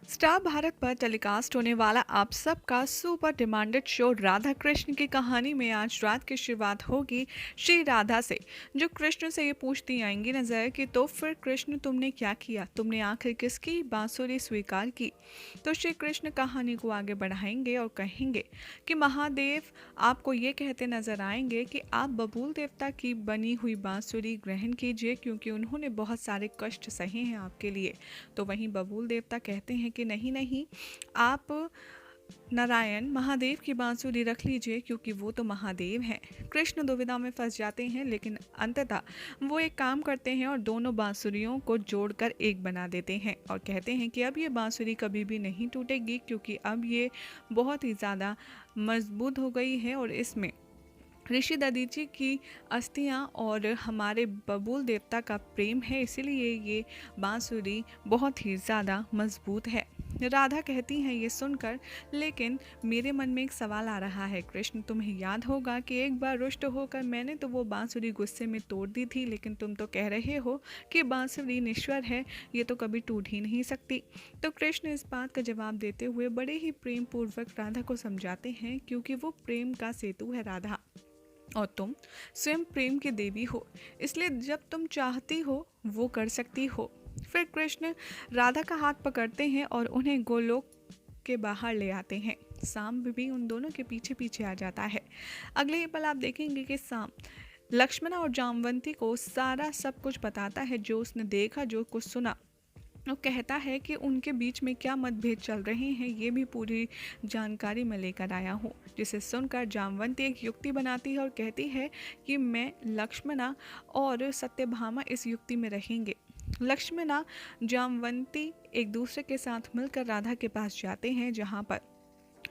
Star Bharat पर telecast होने वाला आप सबका super demanded show Radha Krishna की कहानी में आज रात की शुरुआत होगी श्री राधा से, जो कृष्ण से ये पूछती आएंगी नजर कि तो फिर कृष्ण तुमने क्या किया, तुमने आखिर किसकी बांसुरी स्वीकार की। तो श्री कृष्ण कहानी को आगे बढ़ाएंगे और कहेंगे कि महादेव आपको ये कहते नजर आएंगे कि आप बबूल देवता की बनी हुई बांसुरी ग्रहण कीजिए, क्योंकि उन्होंने बहुत सारे कष्ट सहे हैं आपके लिए। तो वहीं बबूल देवता कहते हैं कि नहीं नहीं, आप नारायण महादेव की बांसुरी रख लीजिए, क्योंकि वो तो महादेव हैं। कृष्ण दुविधा में फंस जाते हैं, लेकिन अंततः वो एक काम करते हैं और दोनों बांसुरियों को जोड़कर एक बना देते हैं और कहते हैं कि अब ये बांसुरी कभी भी नहीं टूटेगी, क्योंकि अब ये बहुत ही ज़्यादा मजबूत हो गई है और इसमें ऋषि दधीचि की अस्थियां और हमारे बबूल देवता का प्रेम है, इसीलिए ये बांसुरी बहुत ही ज़्यादा मजबूत है। राधा कहती हैं ये सुनकर, लेकिन मेरे मन में एक सवाल आ रहा है कृष्ण, तुम्हें याद होगा कि एक बार रुष्ट होकर मैंने तो वो बांसुरी गुस्से में तोड़ दी थी, लेकिन तुम तो कह रहे हो कि बांसुरी निश्वर है, ये तो कभी टूट ही नहीं सकती। तो कृष्ण इस बात का जवाब देते हुए बड़े ही प्रेम पूर्वक राधा को समझाते हैं, क्योंकि वो प्रेम का सेतु है राधा, और तुम स्वयं प्रेम की देवी हो, इसलिए जब तुम चाहती हो वो कर सकती हो। फिर कृष्ण राधा का हाथ पकड़ते हैं और उन्हें गोलोक के बाहर ले आते हैं। साम भी उन दोनों के पीछे पीछे आ जाता है। अगले ही पल आप देखेंगे कि साम लक्ष्मणा और जामवंती को सारा सब कुछ बताता है, जो उसने देखा, जो कुछ सुना। वो कहता है कि उनके बीच में क्या मतभेद चल रहे हैं, ये भी पूरी जानकारी मैं लेकर आया हूँ। जिसे सुनकर जामवंती एक युक्ति बनाती है और कहती है कि मैं, लक्ष्मणा और सत्यभामा इस युक्ति में रहेंगे। लक्ष्मणा जामवंती एक दूसरे के साथ मिलकर राधा के पास जाते हैं, जहाँ पर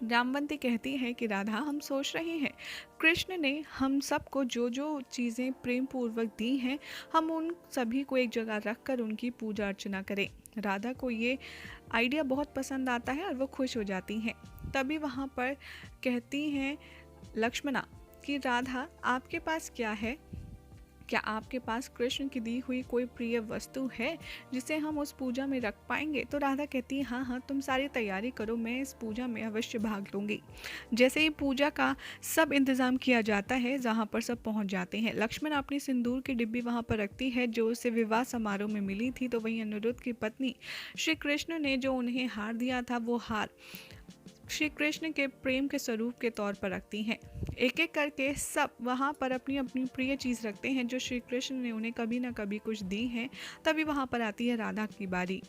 जामवंती कहती है कि राधा, हम सोच रहे हैं कृष्ण ने हम सबको जो जो चीज़ें प्रेम पूर्वक दी हैं, हम उन सभी को एक जगह रख कर उनकी पूजा अर्चना करें। राधा को ये आइडिया बहुत पसंद आता है और वो खुश हो जाती हैं। तभी वहाँ पर कहती हैं लक्ष्मणा कि राधा, आपके पास क्या है? क्या आपके पास कृष्ण की दी हुई कोई प्रिय वस्तु है जिसे हम उस पूजा में रख पाएंगे? तो राधा कहती है हाँ हाँ, तुम सारी तैयारी करो, मैं इस पूजा में अवश्य भाग लूँगी। जैसे ही पूजा का सब इंतज़ाम किया जाता है, जहाँ पर सब पहुँच जाते हैं, लक्ष्मण अपनी सिंदूर की डिब्बी वहाँ पर रखती है, जो उसे विवाह समारोह में मिली थी। तो वहीं अनिरुद्ध की पत्नी श्री कृष्ण ने जो उन्हें हार दिया था, वो हार श्री कृष्ण के प्रेम के स्वरूप के तौर पर रखती हैं। एक एक करके सब वहाँ पर अपनी अपनी प्रिय चीज़ रखते हैं, जो श्री कृष्ण ने उन्हें कभी ना कभी कुछ दी हैं। तभी वहाँ पर आती है राधा की बारी।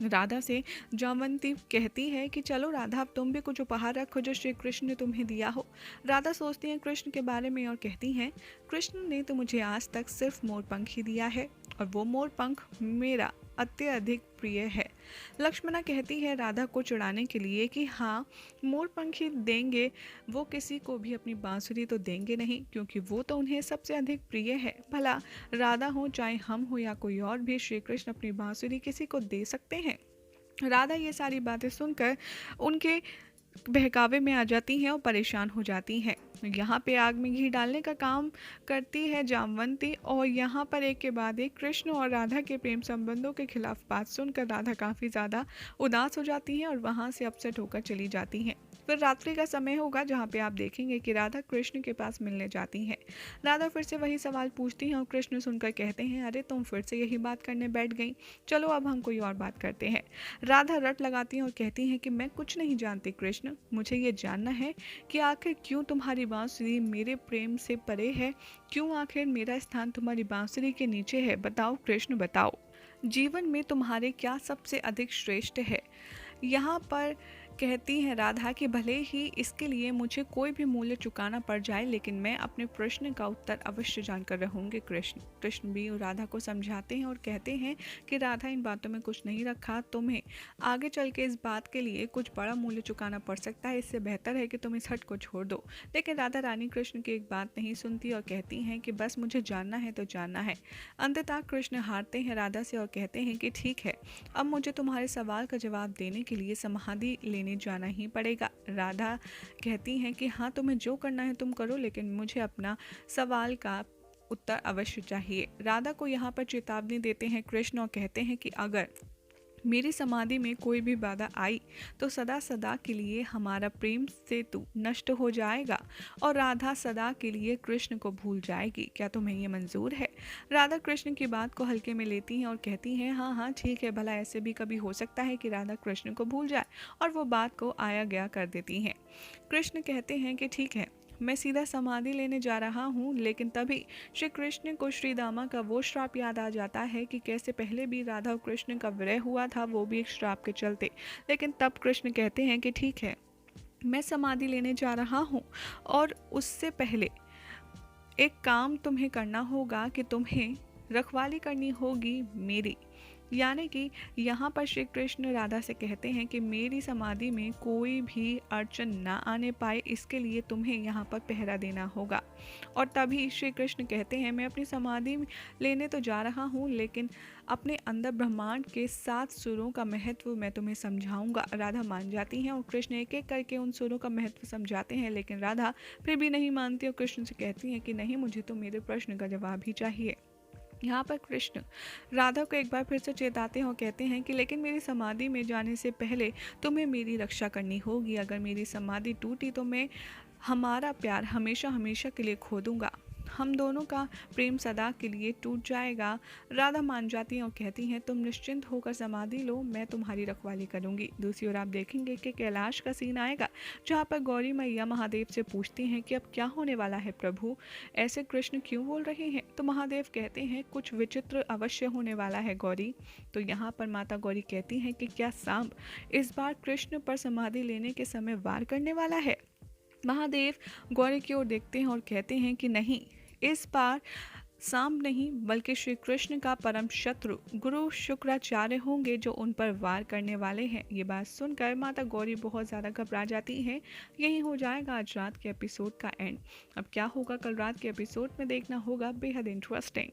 राधा से जामवंती कहती है कि चलो राधा, अब तुम भी कुछ उपहार रखो जो श्री कृष्ण ने तुम्हें दिया हो। राधा सोचती हैं कृष्ण के बारे में और कहती हैं, कृष्ण ने तो मुझे आज तक सिर्फ मोरपंख ही दिया है, और वो मोरपंख मेरा अत्यधिक प्रिय है। लक्ष्मणा कहती है राधा को चिढ़ाने के लिए कि हाँ, मोरपंख ही देंगे, वो किसी को भी अपनी बांसुरी तो देंगे नहीं, क्योंकि वो तो उन्हें सबसे अधिक प्रिय है। भला राधा हो चाहे हम हो या कोई और भी, श्री कृष्ण अपनी बांसुरी किसी को दे सकते हैं? राधा ये सारी बातें सुनकर उनके बहकावे में आ जाती हैं और परेशान हो जाती हैं। यहाँ पे आग में घी डालने का काम करती है जामवंती, और यहाँ पर एक के बाद एक कृष्ण और राधा के प्रेम संबंधों के खिलाफ बात सुनकर राधा काफ़ी ज़्यादा उदास हो जाती हैं और वहाँ से अपसेट होकर चली जाती हैं। फिर रात्रि का समय होगा, जहाँ पे आप देखेंगे कि राधा कृष्ण के पास मिलने जाती हैं। राधा फिर से वही सवाल पूछती हैं और कृष्ण सुनकर कहते हैं, अरे तुम फिर से यही बात करने बैठ गई, चलो अब हम कोई और बात करते हैं। राधा रट लगाती हैं और कहती हैं कि मैं कुछ नहीं जानती कृष्ण, मुझे ये जानना है कि आखिर क्यों तुम्हारी बांसुरी मेरे प्रेम से परे है, क्यों आखिर मेरा स्थान तुम्हारी बांसुरी के नीचे है? बताओ कृष्ण, बताओ, जीवन में तुम्हारे क्या सबसे अधिक श्रेष्ठ है? यहाँ पर कहती है राधा कि भले ही इसके लिए मुझे कोई भी मूल्य चुकाना पड़ जाए, लेकिन मैं अपने प्रश्न का उत्तर अवश्य जानकर रहूंगी कृष्ण। कृष्ण भी राधा को समझाते हैं और कहते हैं कि राधा, इन बातों में कुछ नहीं रखा, तुम्हें आगे चल के इस बात के लिए कुछ बड़ा मूल्य चुकाना पड़ सकता है, इससे बेहतर है कि तुम इस हट को छोड़ दो। लेकिन राधा रानी कृष्ण की एक बात नहीं सुनती और कहती हैं कि बस मुझे जानना है तो जानना है। अंततः कृष्ण हारते हैं राधा से और कहते हैं कि ठीक है, अब मुझे तुम्हारे सवाल का जवाब देने के लिए समाधि लेने लेने जाना ही पड़ेगा। राधा कहती हैं कि हाँ, तुम्हें जो करना है तुम करो, लेकिन मुझे अपना सवाल का उत्तर अवश्य चाहिए। राधा को यहाँ पर चेतावनी देते हैं कृष्ण और कहते हैं कि अगर मेरी समाधि में कोई भी बाधा आई तो सदा सदा के लिए हमारा प्रेम सेतु नष्ट हो जाएगा और राधा सदा के लिए कृष्ण को भूल जाएगी। क्या तुम्हें ये मंजूर है? राधा कृष्ण की बात को हल्के में लेती हैं और कहती हैं हाँ हाँ ठीक है, भला ऐसे भी कभी हो सकता है कि राधा कृष्ण को भूल जाए, और वो बात को आया गया कर देती हैं। कृष्ण कहते हैं कि ठीक है, मैं सीधा समाधि लेने जा रहा हूँ। लेकिन तभी श्री कृष्ण को श्री दामा का वो श्राप याद आ जाता है कि कैसे पहले भी राधा और कृष्ण का विरह हुआ था, वो भी एक श्राप के चलते। लेकिन तब कृष्ण कहते हैं कि ठीक है, मैं समाधि लेने जा रहा हूँ, और उससे पहले एक काम तुम्हें करना होगा कि तुम्हें रखवाली करनी होगी मेरी। यानी कि यहाँ पर श्री कृष्ण राधा से कहते हैं कि मेरी समाधि में कोई भी अड़चन ना आने पाए, इसके लिए तुम्हें यहाँ पर पहरा देना होगा। और तभी श्री कृष्ण कहते हैं मैं अपनी समाधि लेने तो जा रहा हूँ, लेकिन अपने अंदर ब्रह्मांड के 7 सुरों का महत्व मैं तुम्हें समझाऊंगा। राधा मान जाती हैं और कृष्ण एक एक करके उन सुरों का महत्व समझाते हैं, लेकिन राधा फिर भी नहीं मानती और कृष्ण से कहती हैं कि नहीं, मुझे तो मेरे प्रश्न का जवाब ही चाहिए। यहाँ पर कृष्ण राधा को एक बार फिर से चेताते हैं और कहते हैं कि लेकिन मेरी समाधि में जाने से पहले तुम्हें मेरी रक्षा करनी होगी। अगर मेरी समाधि टूटी तो मैं हमारा प्यार हमेशा हमेशा के लिए खो दूंगा, हम दोनों का प्रेम सदा के लिए टूट जाएगा। राधा मान जाती हैं और कहती हैं तुम निश्चिंत होकर समाधि लो, मैं तुम्हारी रखवाली करूंगी। दूसरी ओर आप देखेंगे कि कैलाश का सीन आएगा, जहाँ पर गौरी मैया महादेव से पूछती हैं कि अब क्या होने वाला है प्रभु, ऐसे कृष्ण क्यों बोल रहे हैं? तो महादेव कहते हैं कुछ विचित्र अवश्य होने वाला है गौरी। तो यहाँ पर माता गौरी कहती हैं कि क्या सांब इस बार कृष्ण पर समाधि लेने के समय वार करने वाला है? महादेव गौरी की ओर देखते हैं और कहते हैं कि नहीं, इस बार सांब नहीं बल्कि श्री कृष्ण का परम शत्रु गुरु शुक्राचार्य होंगे जो उन पर वार करने वाले हैं। ये बात सुनकर माता गौरी बहुत ज़्यादा घबरा जाती हैं। यही हो जाएगा आज रात के एपिसोड का एंड। अब क्या होगा कल रात के एपिसोड में देखना होगा, बेहद इंटरेस्टिंग।